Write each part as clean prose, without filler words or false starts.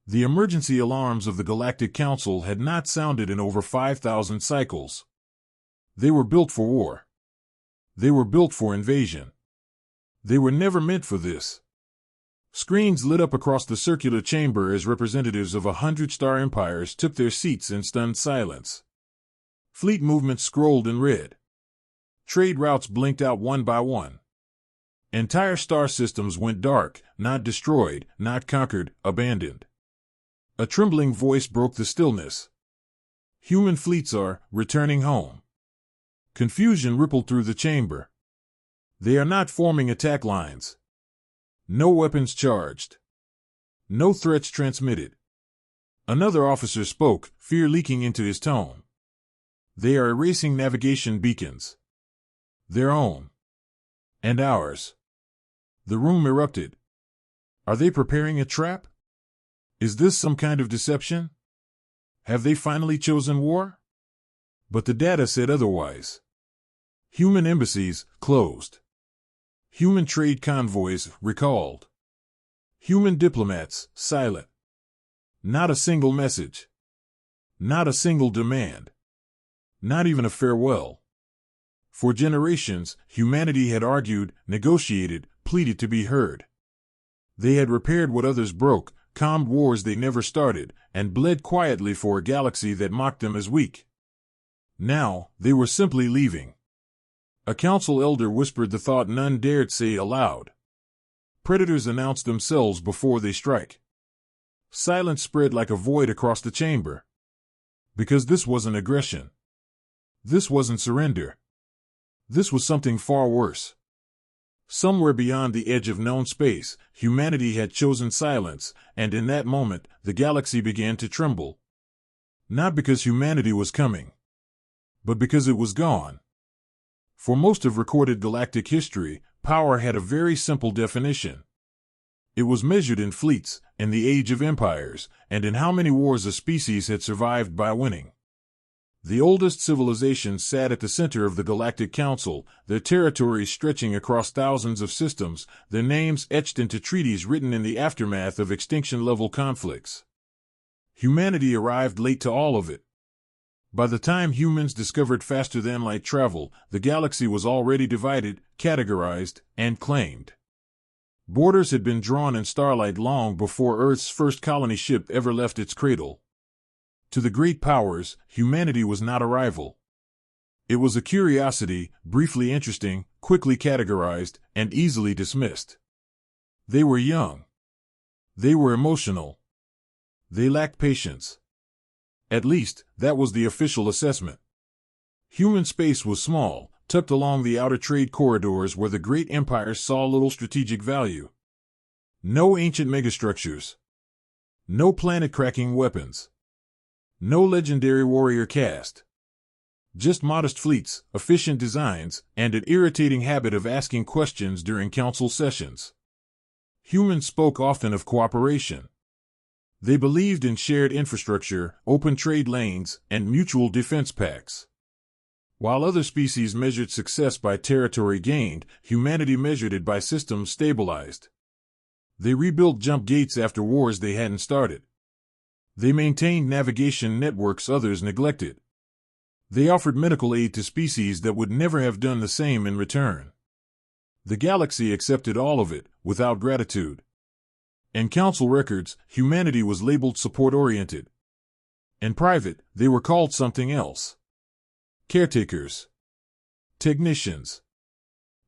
The emergency alarms of the Galactic Council had not sounded in over 5,000 cycles. They were built for war. They were built for invasion. They were never meant for this. Screens lit up across the circular chamber as representatives of 100-star empires took their seats in stunned silence. Fleet movements scrolled in red. Trade routes blinked out one by one. Entire star systems went dark, not destroyed, not conquered, abandoned. A trembling voice broke the stillness. Human fleets are returning home. Confusion rippled through the chamber. They are not forming attack lines. No weapons charged. No threats transmitted. Another officer spoke, fear leaking into his tone. They are erasing navigation beacons. Their own. And ours. The room erupted. Are they preparing a trap? Is this some kind of deception? Have they finally chosen war? But the data said otherwise. Human embassies, closed. Human trade convoys, recalled. Human diplomats, silent. Not a single message. Not a single demand. Not even a farewell. For generations, humanity had argued, negotiated, pleaded to be heard. They had repaired what others broke, calmed wars they never started, and bled quietly for a galaxy that mocked them as weak. Now, they were simply leaving. A council elder whispered the thought none dared say aloud. Predators announce themselves before they strike. Silence spread like a void across the chamber. Because this wasn't aggression. This wasn't surrender. This was something far worse. Somewhere beyond the edge of known space, humanity had chosen silence, and in that moment, the galaxy began to tremble. Not because humanity was coming, but because it was gone. For most of recorded galactic history, power had a very simple definition. It was measured in fleets, in the age of empires, and in how many wars a species had survived by winning. The oldest civilizations sat at the center of the Galactic Council, their territories stretching across thousands of systems, their names etched into treaties written in the aftermath of extinction-level conflicts. Humanity arrived late to all of it. By the time humans discovered faster-than-light travel, the galaxy was already divided, categorized, and claimed. Borders had been drawn in starlight long before Earth's first colony ship ever left its cradle. To the great powers, humanity was not a rival. It was a curiosity, briefly interesting, quickly categorized, and easily dismissed. They were young. They were emotional. They lacked patience. At least, that was the official assessment. Human space was small, tucked along the outer trade corridors where the great empires saw little strategic value. No ancient megastructures. No planet-cracking weapons. No legendary warrior caste. Just modest fleets, efficient designs, and an irritating habit of asking questions during council sessions. Humans spoke often of cooperation. They believed in shared infrastructure, open trade lanes, and mutual defense pacts. While other species measured success by territory gained, humanity measured it by systems stabilized. They rebuilt jump gates after wars they hadn't started. They maintained navigation networks others neglected. They offered medical aid to species that would never have done the same in return. The galaxy accepted all of it, without gratitude. In council records, humanity was labeled support-oriented. In private, they were called something else. Caretakers. Technicians.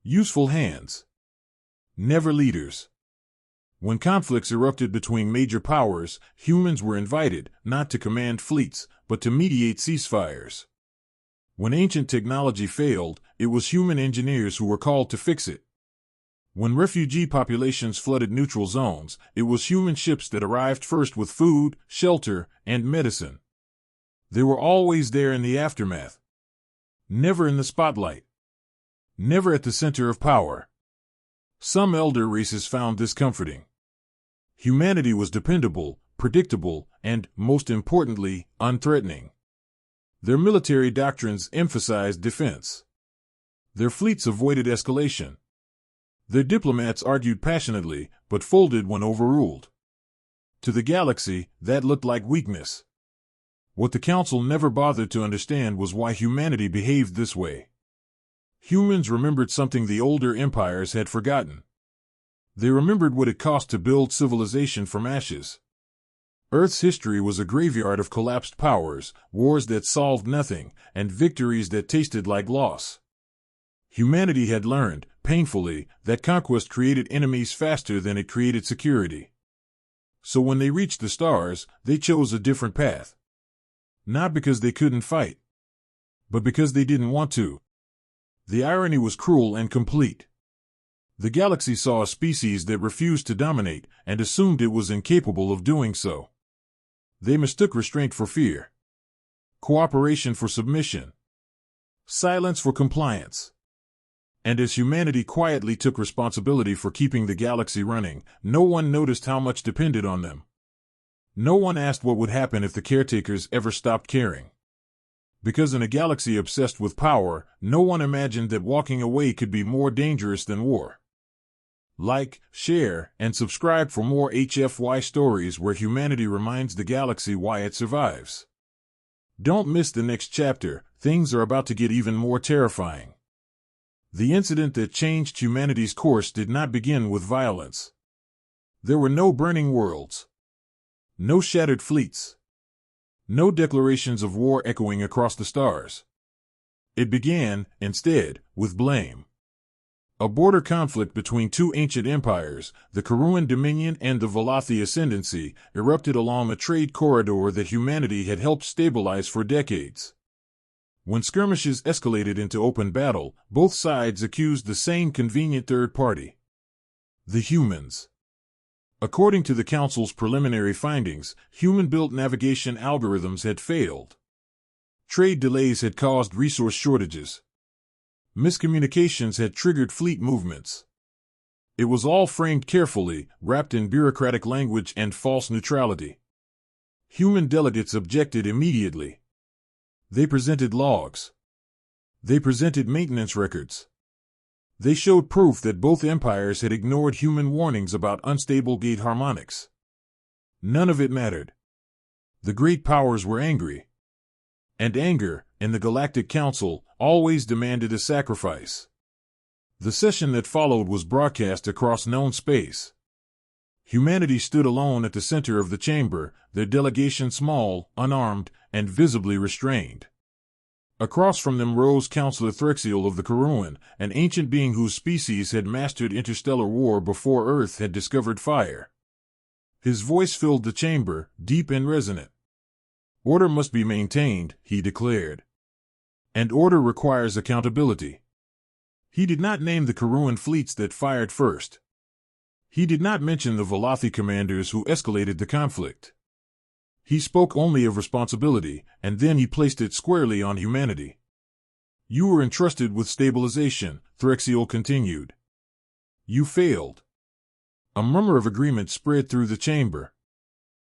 Useful hands. Never leaders. When conflicts erupted between major powers, humans were invited, not to command fleets, but to mediate ceasefires. When ancient technology failed, it was human engineers who were called to fix it. When refugee populations flooded neutral zones, it was human ships that arrived first with food, shelter, and medicine. They were always there in the aftermath. Never in the spotlight. Never at the center of power. Some elder races found this comforting. Humanity was dependable, predictable, and, most importantly, unthreatening. Their military doctrines emphasized defense. Their fleets avoided escalation. Their diplomats argued passionately, but folded when overruled. To the galaxy, that looked like weakness. What the Council never bothered to understand was why humanity behaved this way. Humans remembered something the older empires had forgotten. They remembered what it cost to build civilization from ashes. Earth's history was a graveyard of collapsed powers, wars that solved nothing, and victories that tasted like loss. Humanity had learned, painfully, that conquest created enemies faster than it created security. So when they reached the stars, they chose a different path. Not because they couldn't fight, but because they didn't want to. The irony was cruel and complete. The galaxy saw a species that refused to dominate and assumed it was incapable of doing so. They mistook restraint for fear, cooperation for submission, silence for compliance. And as humanity quietly took responsibility for keeping the galaxy running, no one noticed how much depended on them. No one asked what would happen if the caretakers ever stopped caring. Because in a galaxy obsessed with power, no one imagined that walking away could be more dangerous than war. Like, share, and subscribe for more HFY stories where humanity reminds the galaxy why it survives. Don't miss the next chapter, things are about to get even more terrifying. The incident that changed humanity's course did not begin with violence. There were no burning worlds, no shattered fleets, no declarations of war echoing across the stars. It began, instead, with blame. A border conflict between two ancient empires, the Karuan Dominion and the Velothi Ascendancy, erupted along a trade corridor that humanity had helped stabilize for decades. When skirmishes escalated into open battle, both sides accused the same convenient third party: the humans. According to the Council's preliminary findings, human-built navigation algorithms had failed. Trade delays had caused resource shortages. Miscommunications had triggered fleet movements. It was all framed carefully, wrapped in bureaucratic language and false neutrality. Human delegates objected immediately. They presented logs. They presented maintenance records. They showed proof that both empires had ignored human warnings about unstable gate harmonics. None of it mattered. The great powers were angry. And anger, in the Galactic Council, always demanded a sacrifice. The session that followed was broadcast across known space. Humanity stood alone at the center of the chamber, their delegation small, unarmed, and visibly restrained. Across from them rose Councillor Threxiel of the Karuan, an ancient being whose species had mastered interstellar war before Earth had discovered fire. His voice filled the chamber, deep and resonant. Order must be maintained, he declared. And order requires accountability. He did not name the Karuan fleets that fired first. He did not mention the Velothi commanders who escalated the conflict. He spoke only of responsibility, and then he placed it squarely on humanity. You were entrusted with stabilization, Threxiel continued. You failed. A murmur of agreement spread through the chamber.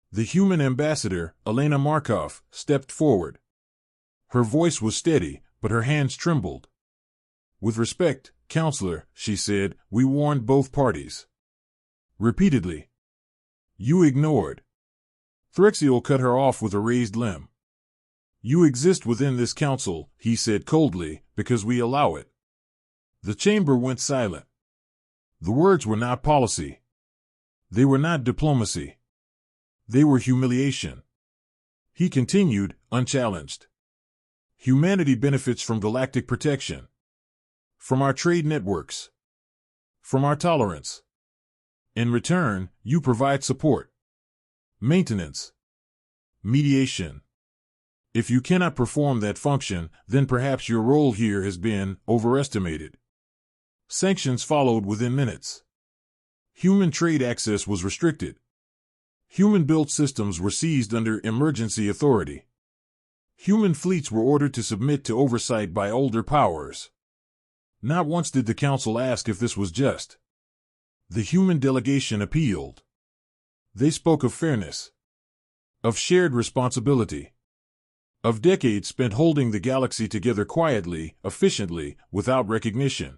The human ambassador, Elena Markov, stepped forward. Her voice was steady, but her hands trembled. With respect, Counselor, she said, we warned both parties. Repeatedly. You ignored. Threxiel cut her off with a raised limb. You exist within this council, he said coldly, because we allow it. The chamber went silent. The words were not policy. They were not diplomacy. They were humiliation. He continued, unchallenged. Humanity benefits from galactic protection. From our trade networks. From our tolerance. In return, you provide support. Maintenance. Mediation. If you cannot perform that function, then perhaps your role here has been overestimated. Sanctions followed within minutes. Human trade access was restricted. Human-built systems were seized under emergency authority. Human fleets were ordered to submit to oversight by older powers. Not once did the Council ask if this was just. The human delegation appealed. They spoke of fairness, of shared responsibility, of decades spent holding the galaxy together quietly, efficiently, without recognition.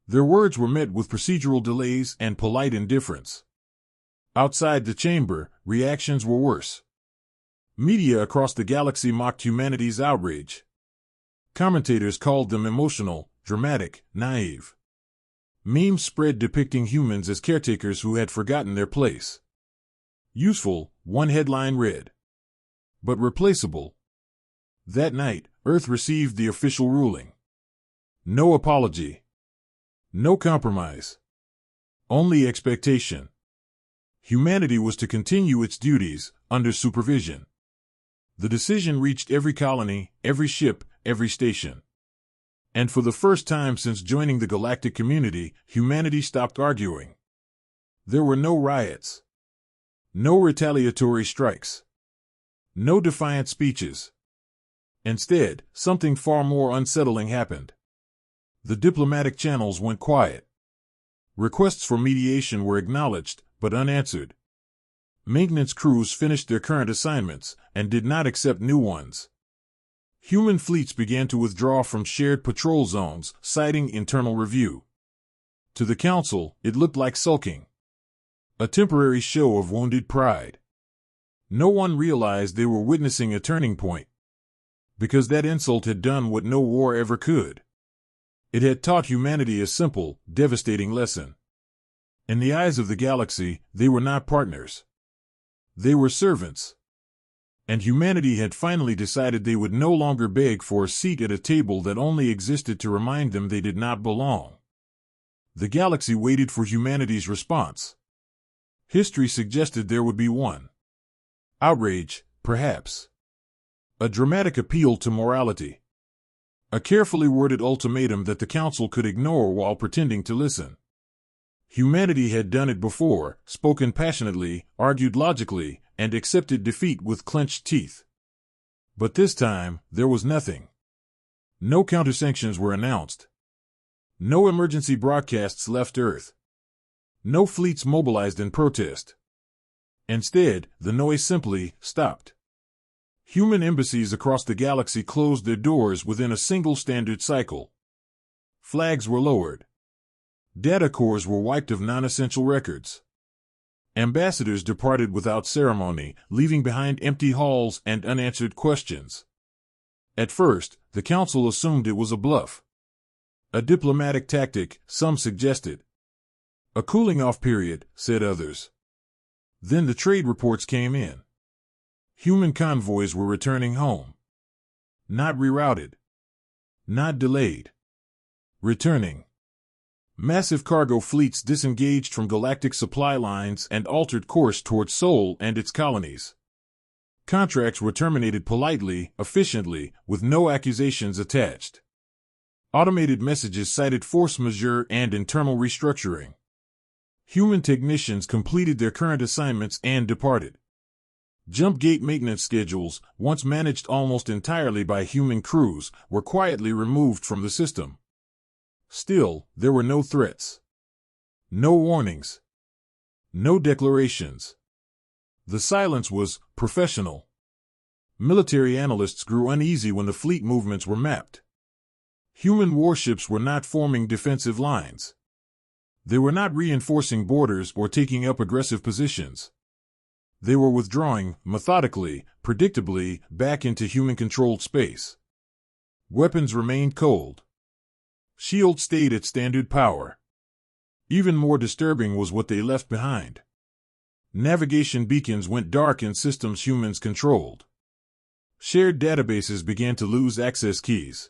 Their words were met with procedural delays and polite indifference. Outside the chamber, reactions were worse. Media across the galaxy mocked humanity's outrage. Commentators called them emotional, dramatic, naive. Memes spread depicting humans as caretakers who had forgotten their place. Useful, one headline read. But replaceable. That night, Earth received the official ruling. No apology. No compromise. Only expectation. Humanity was to continue its duties, under supervision. The decision reached every colony, every ship, every station. And for the first time since joining the galactic community, humanity stopped arguing. There were no riots. No retaliatory strikes. No defiant speeches. Instead, something far more unsettling happened. The diplomatic channels went quiet. Requests for mediation were acknowledged, but unanswered. Maintenance crews finished their current assignments and did not accept new ones. Human fleets began to withdraw from shared patrol zones, citing internal review. To the Council, it looked like sulking. A temporary show of wounded pride. No one realized they were witnessing a turning point. Because that insult had done what no war ever could. It had taught humanity a simple, devastating lesson. In the eyes of the galaxy, they were not partners. They were servants. And humanity had finally decided they would no longer beg for a seat at a table that only existed to remind them they did not belong. The galaxy waited for humanity's response. History suggested there would be one. Outrage, perhaps. A dramatic appeal to morality. A carefully worded ultimatum that the Council could ignore while pretending to listen. Humanity had done it before, spoken passionately, argued logically, and accepted defeat with clenched teeth. But this time, there was nothing. No countersanctions were announced. No emergency broadcasts left Earth. No fleets mobilized in protest. Instead, the noise simply stopped. Human embassies across the galaxy closed their doors within a single standard cycle. Flags were lowered. Data cores were wiped of non-essential records. Ambassadors departed without ceremony, leaving behind empty halls and unanswered questions. At first, the Council assumed it was a bluff. A diplomatic tactic, some suggested. A cooling-off period, said others. Then the trade reports came in. Human convoys were returning home. Not rerouted. Not delayed. Returning. Massive cargo fleets disengaged from galactic supply lines and altered course toward Sol and its colonies. Contracts were terminated politely, efficiently, with no accusations attached. Automated messages cited force majeure and internal restructuring. Human technicians completed their current assignments and departed. Jump gate maintenance schedules, once managed almost entirely by human crews, were quietly removed from the system. Still, there were no threats. No warnings. No declarations. The silence was professional. Military analysts grew uneasy when the fleet movements were mapped. Human warships were not forming defensive lines. They were not reinforcing borders or taking up aggressive positions. They were withdrawing, methodically, predictably, back into human-controlled space. Weapons remained cold. Shields stayed at standard power. Even more disturbing was what they left behind. Navigation beacons went dark in systems humans controlled. Shared databases began to lose access keys.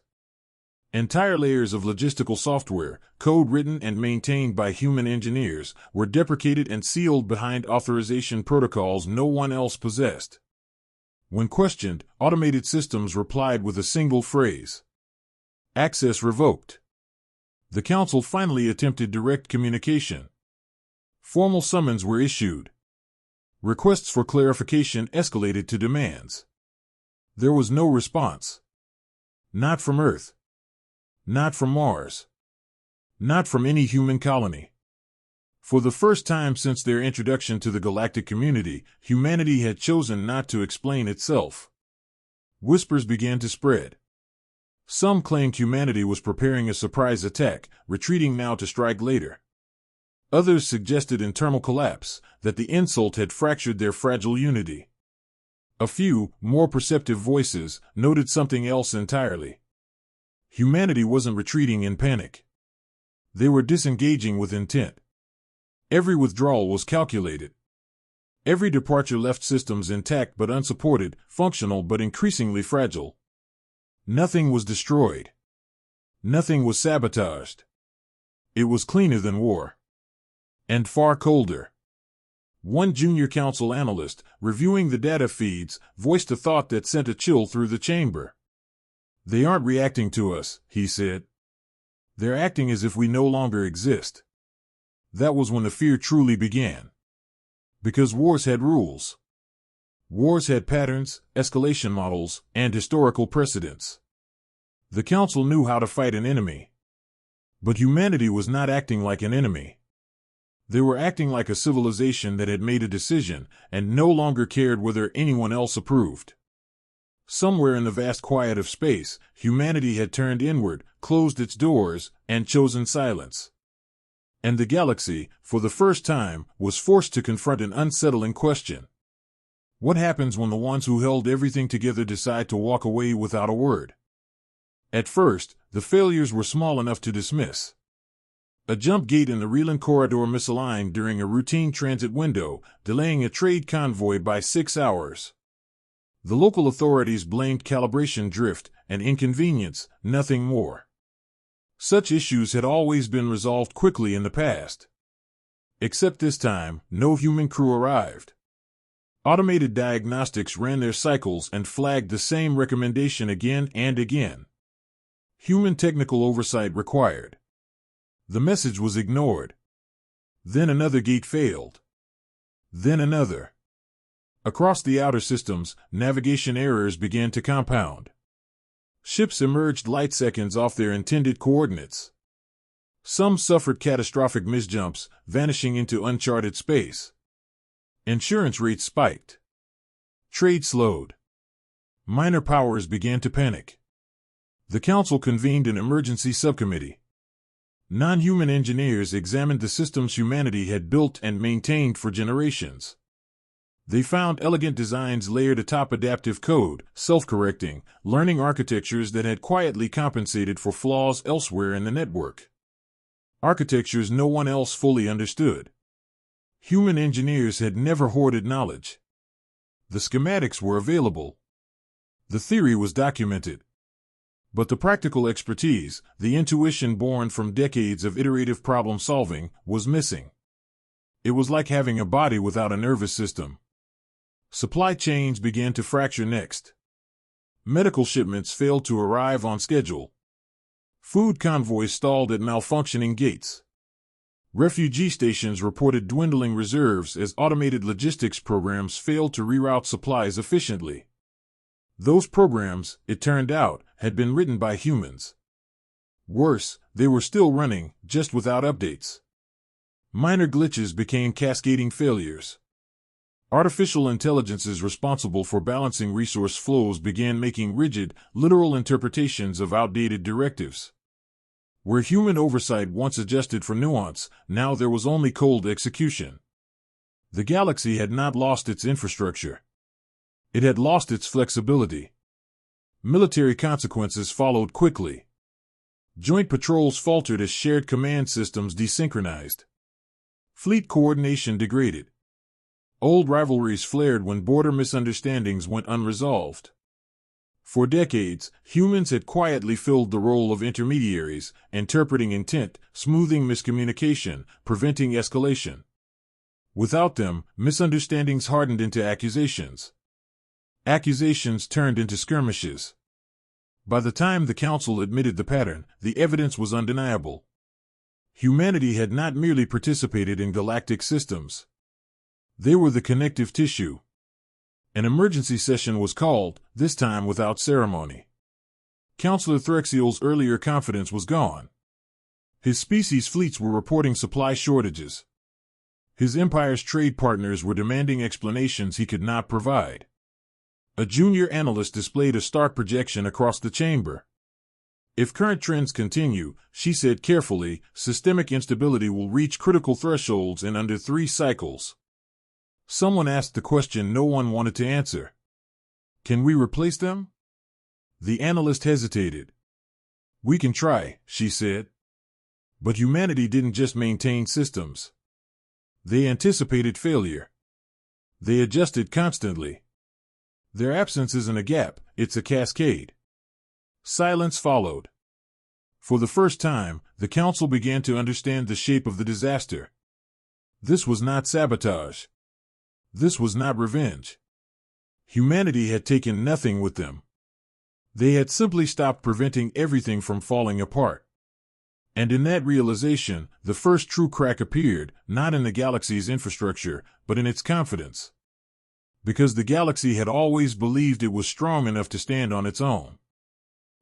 Entire layers of logistical software, code written and maintained by human engineers, were deprecated and sealed behind authorization protocols no one else possessed. When questioned, automated systems replied with a single phrase. Access revoked. The Council finally attempted direct communication. Formal summons were issued. Requests for clarification escalated to demands. There was no response. Not from Earth. Not from Mars. Not from any human colony. For the first time since their introduction to the galactic community, humanity had chosen not to explain itself. Whispers began to spread. Some claimed humanity was preparing a surprise attack, retreating now to strike later. Others suggested internal collapse, that the insult had fractured their fragile unity. A few, more perceptive voices, noted something else entirely. Humanity wasn't retreating in panic. They were disengaging with intent. Every withdrawal was calculated. Every departure left systems intact but unsupported, functional but increasingly fragile. Nothing was destroyed. Nothing was sabotaged. It was cleaner than war. And far colder. One junior council analyst, reviewing the data feeds, voiced a thought that sent a chill through the chamber. "They aren't reacting to us," he said. "They're acting as if we no longer exist." That was when the fear truly began. Because wars had rules. Wars had patterns, escalation models, and historical precedents. The council knew how to fight an enemy. But humanity was not acting like an enemy. They were acting like a civilization that had made a decision and no longer cared whether anyone else approved. Somewhere in the vast quiet of space, humanity had turned inward, closed its doors, and chosen silence. And the galaxy, for the first time, was forced to confront an unsettling question. What happens when the ones who held everything together decide to walk away without a word? At first, the failures were small enough to dismiss. A jump gate in the Reland corridor misaligned during a routine transit window, delaying a trade convoy by 6 hours. The local authorities blamed calibration drift, an inconvenience, nothing more. Such issues had always been resolved quickly in the past. Except this time, no human crew arrived. Automated diagnostics ran their cycles and flagged the same recommendation again and again. Human technical oversight required. The message was ignored. Then another gate failed. Then another. Across the outer systems, navigation errors began to compound. Ships emerged light seconds off their intended coordinates. Some suffered catastrophic misjumps, vanishing into uncharted space. Insurance rates spiked. Trade slowed. Minor powers began to panic. The council convened an emergency subcommittee. Non-human engineers examined the systems humanity had built and maintained for generations. They found elegant designs layered atop adaptive code, self-correcting, learning architectures that had quietly compensated for flaws elsewhere in the network. Architectures no one else fully understood. Human engineers had never hoarded knowledge. The schematics were available. The theory was documented. But the practical expertise, the intuition born from decades of iterative problem-solving, was missing. It was like having a body without a nervous system. Supply chains began to fracture next. Medical shipments failed to arrive on schedule. Food convoys stalled at malfunctioning gates. Refugee stations reported dwindling reserves as automated logistics programs failed to reroute supplies efficiently. Those programs, it turned out, had been written by humans. Worse, they were still running, just without updates. Minor glitches became cascading failures. Artificial intelligences responsible for balancing resource flows began making rigid, literal interpretations of outdated directives. Where human oversight once adjusted for nuance, now there was only cold execution. The galaxy had not lost its infrastructure. It had lost its flexibility. Military consequences followed quickly. Joint patrols faltered as shared command systems desynchronized. Fleet coordination degraded. Old rivalries flared when border misunderstandings went unresolved. For decades, humans had quietly filled the role of intermediaries, interpreting intent, smoothing miscommunication, preventing escalation. Without them, misunderstandings hardened into accusations. Accusations turned into skirmishes. By the time the council admitted the pattern, the evidence was undeniable. Humanity had not merely participated in galactic systems. They were the connective tissue. An emergency session was called, this time without ceremony. Councillor Threxiel's earlier confidence was gone. His species' fleets were reporting supply shortages. His empire's trade partners were demanding explanations he could not provide. A junior analyst displayed a stark projection across the chamber. If current trends continue, she said carefully, systemic instability will reach critical thresholds in under 3 cycles. Someone asked the question no one wanted to answer. Can we replace them? The analyst hesitated. We can try, she said. But humanity didn't just maintain systems. They anticipated failure. They adjusted constantly. Their absence isn't a gap, it's a cascade. Silence followed. For the first time, the council began to understand the shape of the disaster. This was not sabotage. This was not revenge. Humanity had taken nothing with them. They had simply stopped preventing everything from falling apart. And in that realization, the first true crack appeared, not in the galaxy's infrastructure, but in its confidence. Because the galaxy had always believed it was strong enough to stand on its own.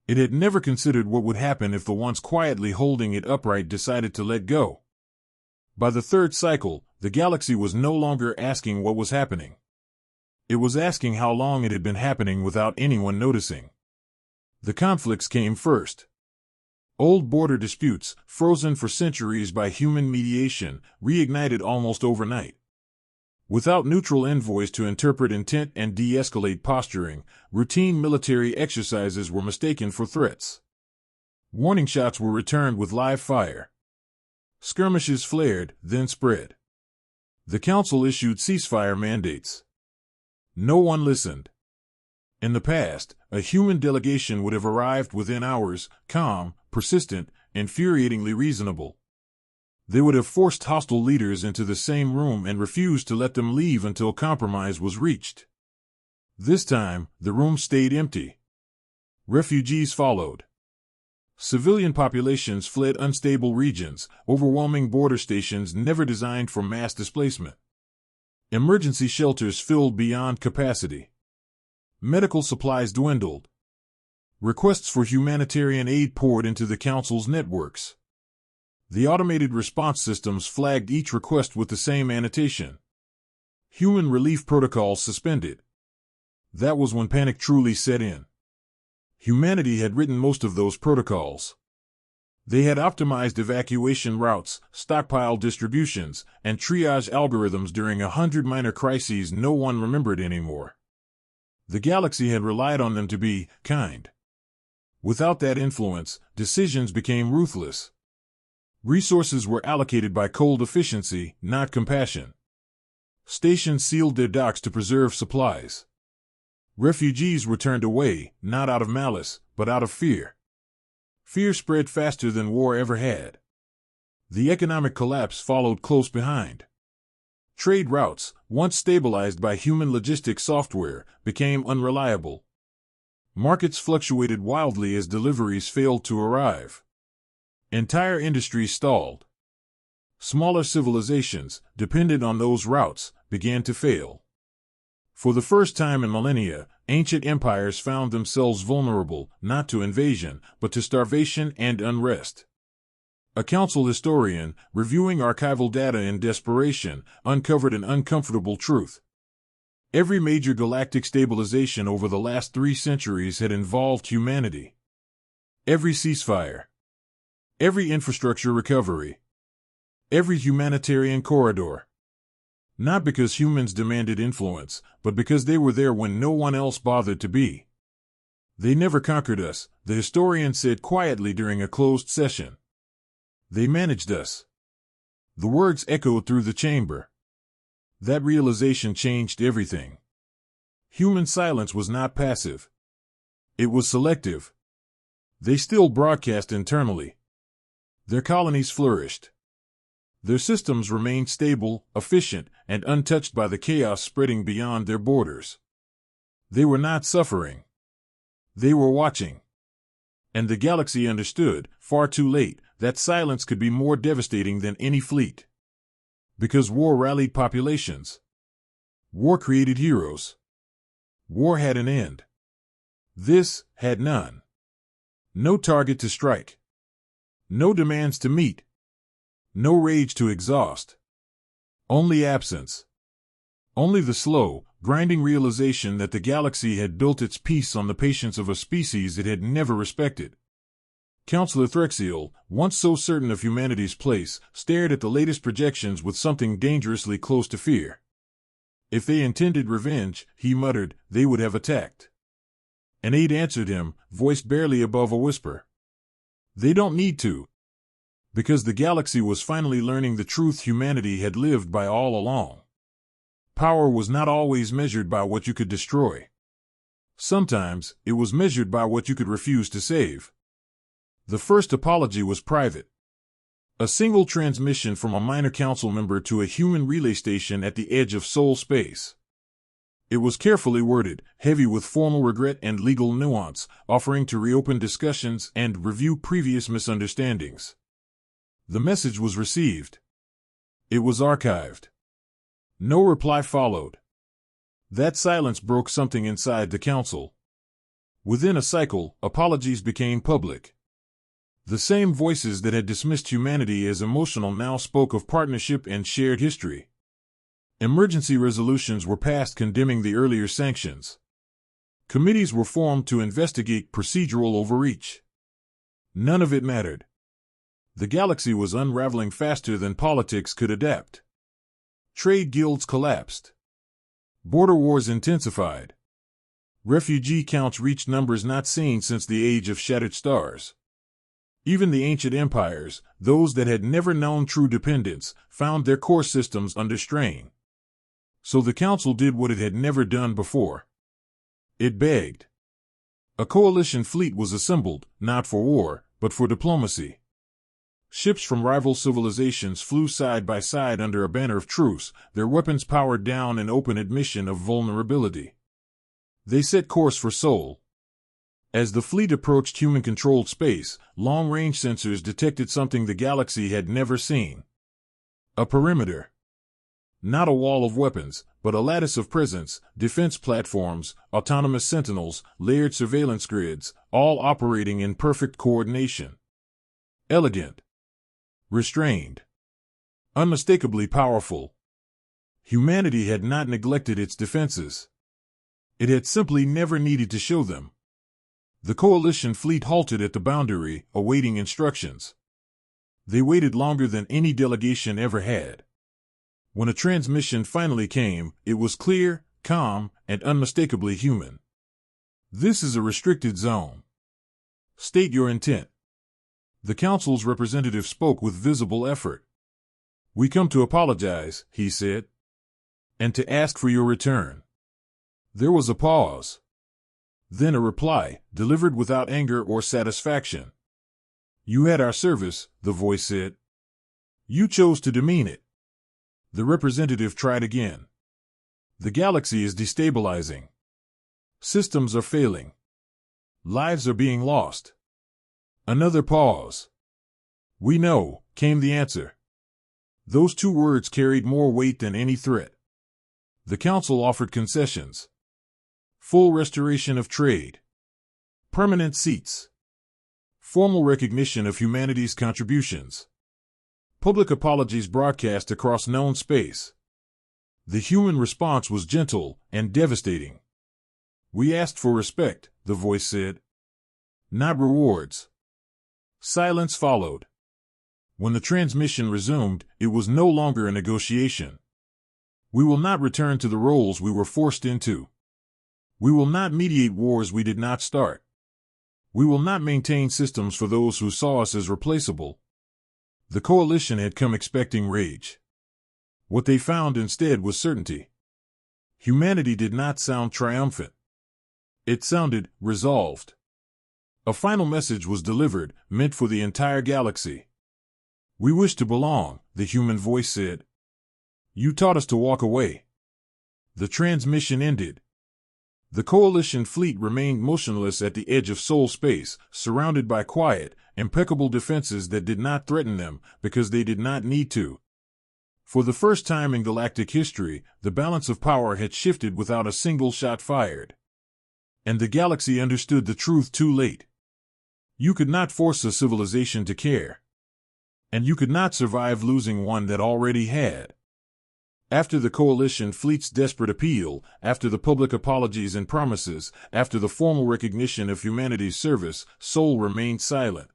It had never considered what would happen if the ones quietly holding it upright decided to let go. By the 3rd cycle, the galaxy was no longer asking what was happening. It was asking how long it had been happening without anyone noticing. The conflicts came first. Old border disputes, frozen for centuries by human mediation, reignited almost overnight. Without neutral envoys to interpret intent and de-escalate posturing, routine military exercises were mistaken for threats. Warning shots were returned with live fire. Skirmishes flared, then spread. The council issued ceasefire mandates. No one listened. In the past, a human delegation would have arrived within hours, calm, persistent, infuriatingly reasonable. They would have forced hostile leaders into the same room and refused to let them leave until compromise was reached. This time, the room stayed empty. Refugees followed. Civilian populations fled unstable regions, overwhelming border stations never designed for mass displacement. Emergency shelters filled beyond capacity. Medical supplies dwindled. Requests for humanitarian aid poured into the council's networks. The automated response systems flagged each request with the same annotation. Human relief protocols suspended. That was when panic truly set in. Humanity had written most of those protocols. They had optimized evacuation routes, stockpile distributions, and triage algorithms during 100 minor crises no one remembered anymore. The galaxy had relied on them to be kind. Without that influence, decisions became ruthless. Resources were allocated by cold efficiency, not compassion. Stations sealed their docks to preserve supplies. Refugees were turned away, not out of malice, but out of fear. Fear spread faster than war ever had. The economic collapse followed close behind. Trade routes, once stabilized by human logistics software, became unreliable. Markets fluctuated wildly as deliveries failed to arrive. Entire industries stalled. Smaller civilizations, dependent on those routes, began to fail. For the first time in millennia, ancient empires found themselves vulnerable, not to invasion, but to starvation and unrest. A council historian, reviewing archival data in desperation, uncovered an uncomfortable truth. Every major galactic stabilization over the last 3 centuries had involved humanity. Every ceasefire. Every infrastructure recovery. Every humanitarian corridor. Not because humans demanded influence, but because they were there when no one else bothered to be. They never conquered us, the historian said quietly during a closed session. They managed us. The words echoed through the chamber. That realization changed everything. Human silence was not passive. It was selective. They still broadcast internally. Their colonies flourished. Their systems remained stable, efficient, and untouched by the chaos spreading beyond their borders. They were not suffering. They were watching. And the galaxy understood, far too late, that silence could be more devastating than any fleet. Because war rallied populations. War created heroes. War had an end. This had none. No target to strike. No demands to meet. No rage to exhaust. Only absence. Only the slow, grinding realization that the galaxy had built its peace on the patience of a species it had never respected. Counselor Threxiel, once so certain of humanity's place, stared at the latest projections with something dangerously close to fear. If they intended revenge, he muttered, they would have attacked. An aide answered him, voiced barely above a whisper. They don't need to. Because the galaxy was finally learning the truth humanity had lived by all along. Power was not always measured by what you could destroy. Sometimes, it was measured by what you could refuse to save. The first apology was private. A single transmission from a minor council member to a human relay station at the edge of soul space. It was carefully worded, heavy with formal regret and legal nuance, offering to reopen discussions and review previous misunderstandings. The message was received. It was archived. No reply followed. That silence broke something inside the council. Within a cycle, apologies became public. The same voices that had dismissed humanity as emotional now spoke of partnership and shared history. Emergency resolutions were passed condemning the earlier sanctions. Committees were formed to investigate procedural overreach. None of it mattered. The galaxy was unraveling faster than politics could adapt. Trade guilds collapsed. Border wars intensified. Refugee counts reached numbers not seen since the age of shattered stars. Even the ancient empires, those that had never known true dependence, found their core systems under strain. So the council did what it had never done before. It begged. A coalition fleet was assembled, not for war, but for diplomacy. Ships from rival civilizations flew side by side under a banner of truce, their weapons powered down in open admission of vulnerability. They set course for Sol. As the fleet approached human-controlled space, long-range sensors detected something the galaxy had never seen. A perimeter. Not a wall of weapons, but a lattice of presence, defense platforms, autonomous sentinels, layered surveillance grids, all operating in perfect coordination. Elegant. Restrained. Unmistakably powerful. Humanity had not neglected its defenses. It had simply never needed to show them. The coalition fleet halted at the boundary, awaiting instructions. They waited longer than any delegation ever had. When a transmission finally came, it was clear, calm, and unmistakably human. This is a restricted zone. State your intent. The council's representative spoke with visible effort. We come to apologize, he said, and to ask for your return. There was a pause. Then a reply, delivered without anger or satisfaction. You had our service, the voice said. You chose to demean it. The representative tried again. The galaxy is destabilizing. Systems are failing. Lives are being lost. Another pause. We know, came the answer. Those two words carried more weight than any threat. The council offered concessions. Full restoration of trade. Permanent seats. Formal recognition of humanity's contributions. Public apologies broadcast across known space. The human response was gentle and devastating. We asked for respect, the voice said. Not rewards. Silence followed. When the transmission resumed, it was no longer a negotiation. We will not return to the roles we were forced into. We will not mediate wars we did not start. We will not maintain systems for those who saw us as replaceable. The coalition had come expecting rage. What they found instead was certainty. Humanity did not sound triumphant. It sounded resolved. A final message was delivered, meant for the entire galaxy. We wish to belong, the human voice said. You taught us to walk away. The transmission ended. The coalition fleet remained motionless at the edge of soul space, surrounded by quiet, impeccable defenses that did not threaten them, because they did not need to. For the first time in galactic history, the balance of power had shifted without a single shot fired. And the galaxy understood the truth too late. You could not force a civilization to care. And you could not survive losing one that already had. After the coalition fleet's desperate appeal, after the public apologies and promises, after the formal recognition of humanity's service, Sol remained silent.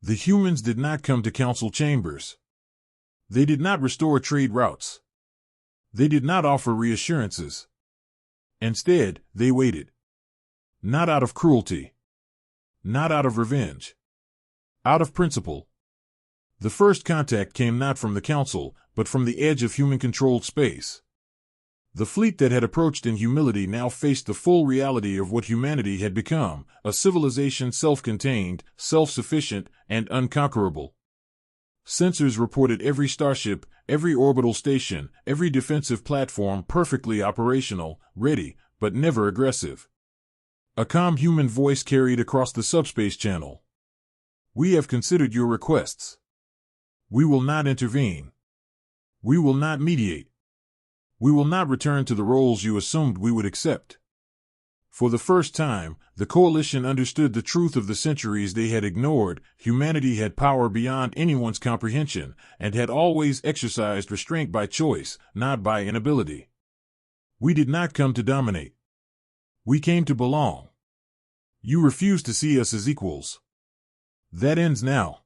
The humans did not come to council chambers. They did not restore trade routes. They did not offer reassurances. Instead, they waited. Not out of cruelty. Not out of revenge. Out of principle. The first contact came not from the council, but from the edge of human-controlled space. The fleet that had approached in humility now faced the full reality of what humanity had become, a civilization self-contained, self-sufficient, and unconquerable. Sensors reported every starship, every orbital station, every defensive platform perfectly operational, ready, but never aggressive. A calm human voice carried across the subspace channel. "We have considered your requests. We will not intervene. We will not mediate. We will not return to the roles you assumed we would accept." For the first time, the coalition understood the truth of the centuries they had ignored. Humanity had power beyond anyone's comprehension, and had always exercised restraint by choice, not by inability. We did not come to dominate. We came to belong. You refuse to see us as equals. That ends now.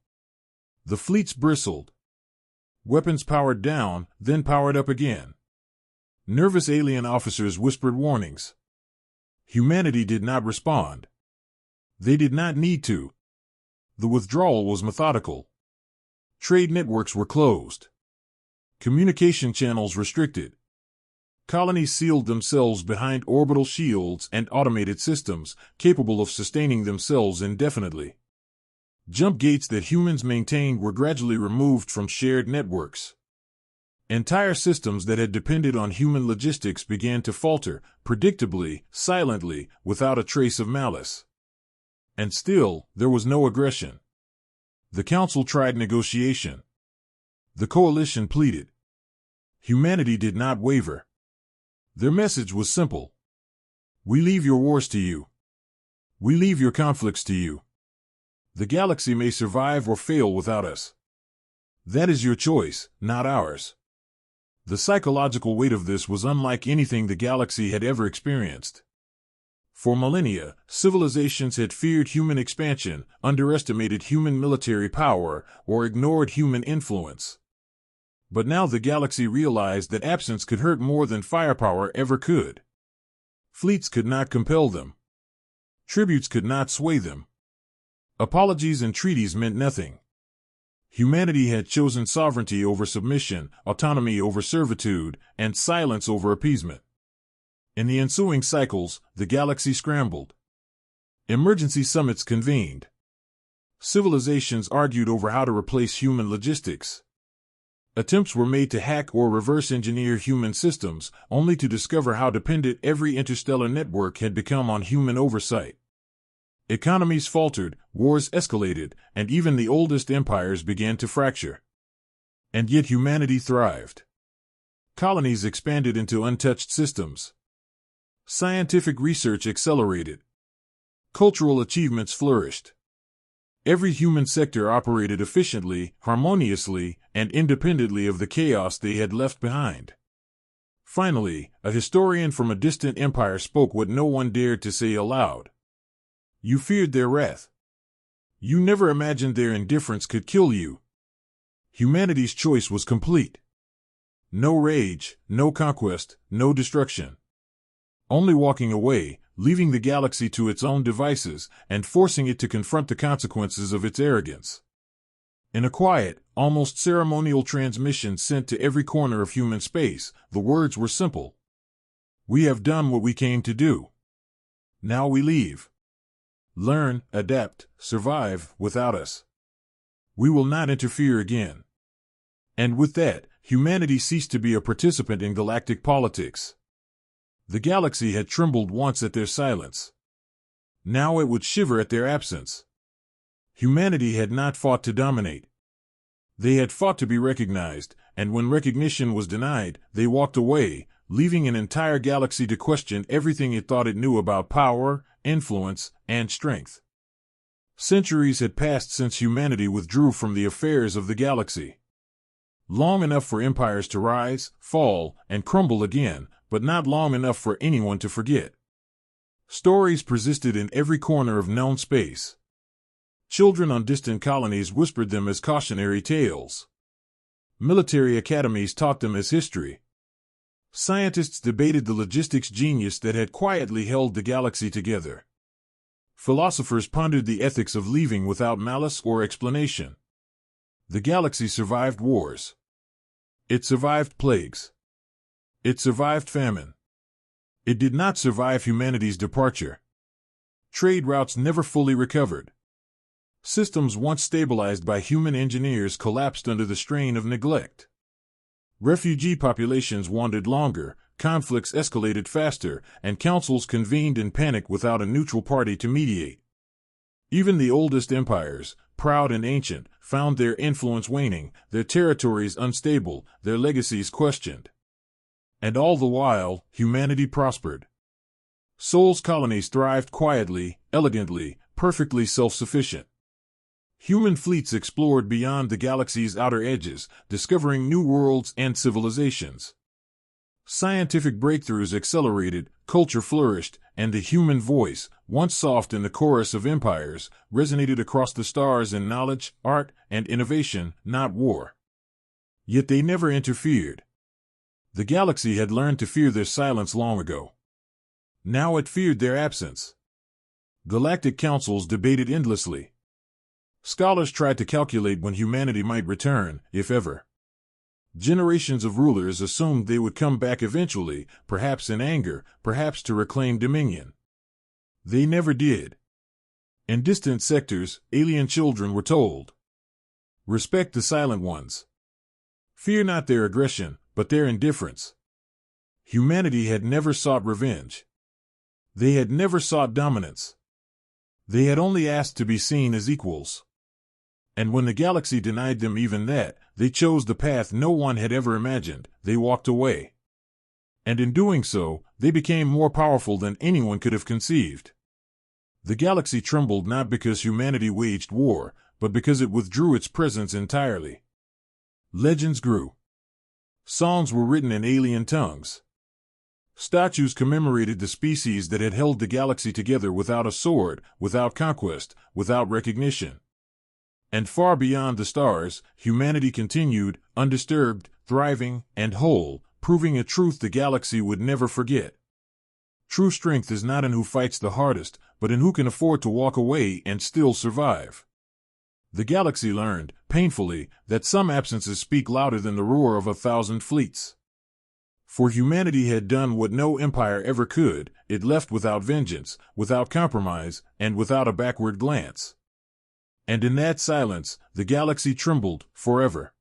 The fleets bristled. Weapons powered down, then powered up again. Nervous alien officers whispered warnings. Humanity did not respond. They did not need to. The withdrawal was methodical. Trade networks were closed. Communication channels restricted. Colonies sealed themselves behind orbital shields and automated systems, capable of sustaining themselves indefinitely. Jump gates that humans maintained were gradually removed from shared networks. Entire systems that had depended on human logistics began to falter, predictably, silently, without a trace of malice. And still, there was no aggression. The Council tried negotiation. The Coalition pleaded. Humanity did not waver. Their message was simple. We leave your wars to you. We leave your conflicts to you. The galaxy may survive or fail without us. That is your choice, not ours. The psychological weight of this was unlike anything the galaxy had ever experienced. For millennia, civilizations had feared human expansion, underestimated human military power, or ignored human influence. But now the galaxy realized that absence could hurt more than firepower ever could. Fleets could not compel them. Tributes could not sway them. Apologies and treaties meant nothing. Humanity had chosen sovereignty over submission, autonomy over servitude, and silence over appeasement. In the ensuing cycles, the galaxy scrambled. Emergency summits convened. Civilizations argued over how to replace human logistics. Attempts were made to hack or reverse engineer human systems, only to discover how dependent every interstellar network had become on human oversight. Economies faltered, wars escalated, and even the oldest empires began to fracture. And yet humanity thrived. Colonies expanded into untouched systems. Scientific research accelerated. Cultural achievements flourished. Every human sector operated efficiently, harmoniously, and independently of the chaos they had left behind. Finally, a historian from a distant empire spoke what no one dared to say aloud. You feared their wrath. You never imagined their indifference could kill you. Humanity's choice was complete. No rage, no conquest, no destruction. Only walking away, leaving the galaxy to its own devices, and forcing it to confront the consequences of its arrogance. In a quiet, almost ceremonial transmission sent to every corner of human space, the words were simple. We have done what we came to do. Now we leave. Learn, adapt, survive without us. We will not interfere again. And with that, humanity ceased to be a participant in galactic politics. The galaxy had trembled once at their silence. Now it would shiver at their absence. Humanity had not fought to dominate. They had fought to be recognized, and when recognition was denied, they walked away, leaving an entire galaxy to question everything it thought it knew about power, influence, and strength. Centuries had passed since humanity withdrew from the affairs of the galaxy. Long enough for empires to rise, fall, and crumble again, but not long enough for anyone to forget. Stories persisted in every corner of known space. Children on distant colonies whispered them as cautionary tales. Military academies taught them as history. Scientists debated the logistics genius that had quietly held the galaxy together. Philosophers pondered the ethics of leaving without malice or explanation. The galaxy survived wars. It survived plagues. It survived famine. It did not survive humanity's departure. Trade routes never fully recovered. Systems once stabilized by human engineers collapsed under the strain of neglect. Refugee populations wandered longer, conflicts escalated faster, and councils convened in panic without a neutral party to mediate. Even the oldest empires, proud and ancient, found their influence waning, their territories unstable, their legacies questioned. And all the while, humanity prospered. Sol's colonies thrived quietly, elegantly, perfectly self-sufficient. Human fleets explored beyond the galaxy's outer edges, discovering new worlds and civilizations. Scientific breakthroughs accelerated, culture flourished, and the human voice, once soft in the chorus of empires, resonated across the stars in knowledge, art, and innovation, not war. Yet they never interfered. The galaxy had learned to fear their silence long ago. Now it feared their absence. Galactic councils debated endlessly. Scholars tried to calculate when humanity might return, if ever. Generations of rulers assumed they would come back eventually, perhaps in anger, perhaps to reclaim dominion. They never did. In distant sectors, alien children were told, "Respect the silent ones. Fear not their aggression, but their indifference." Humanity had never sought revenge. They had never sought dominance. They had only asked to be seen as equals. And when the galaxy denied them even that, they chose the path no one had ever imagined. They walked away. And in doing so, they became more powerful than anyone could have conceived. The galaxy trembled not because humanity waged war, but because it withdrew its presence entirely. Legends grew. Songs were written in alien tongues. Statues commemorated the species that had held the galaxy together without a sword, without conquest, without recognition. And far beyond the stars, humanity continued, undisturbed, thriving, and whole, proving a truth the galaxy would never forget. True strength is not in who fights the hardest, but in who can afford to walk away and still survive. The galaxy learned, painfully, that some absences speak louder than the roar of 1,000 fleets. For humanity had done what no empire ever could. It left without vengeance, without compromise, and without a backward glance. And in that silence, the galaxy trembled, forever.